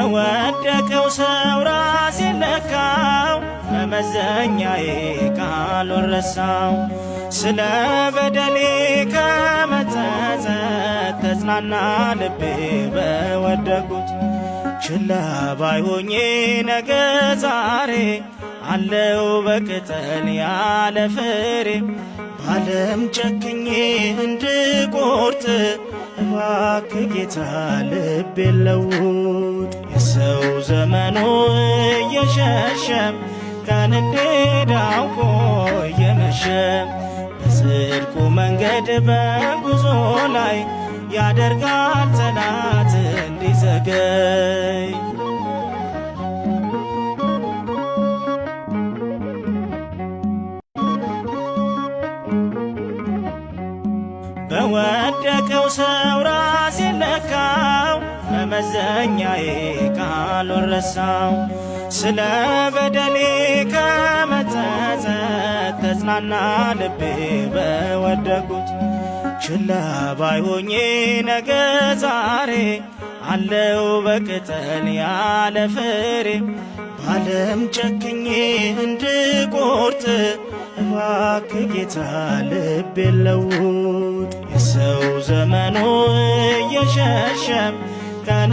በወደቀው ሰው ራሴን ለካው መመዘኛዬ ቃሉን ረሳው። ስለ በደሌ ከመጸጸት ተጽናና ልቤ በወደቁት። ችላ ባይሆኜ ነገ ዛሬ አለው በቅጠል ያለ ፍሬ። ባለም ጨክኜ እንድቆርጥ እባክህ ጌታ ልቤን ለውጥ። የሰው ዘመኑ እየሸሸም ቀን እንዴት አውቆ እየመሸም በጽድቁ መንገድ በጉዞ ላይ ያደርጋል ጠላት እንዲዘገይ። በወደቀው ሰው ራሴን ለካው መመዘኛዬ ቃሉን ረሳው። ስለ በደሌ ከመጸጸት ተጽናና ልቤ በወደቁት። ችላ ባይሆኜ ነገ ዛሬ አለው በቅጠል ያለ ፍሬ። ባለም ጨክኜ እንድቆርጥ እባክህ ጌታ ልቤን ለውጥ። የሰው ዘመኑ እየሸሸም ቀን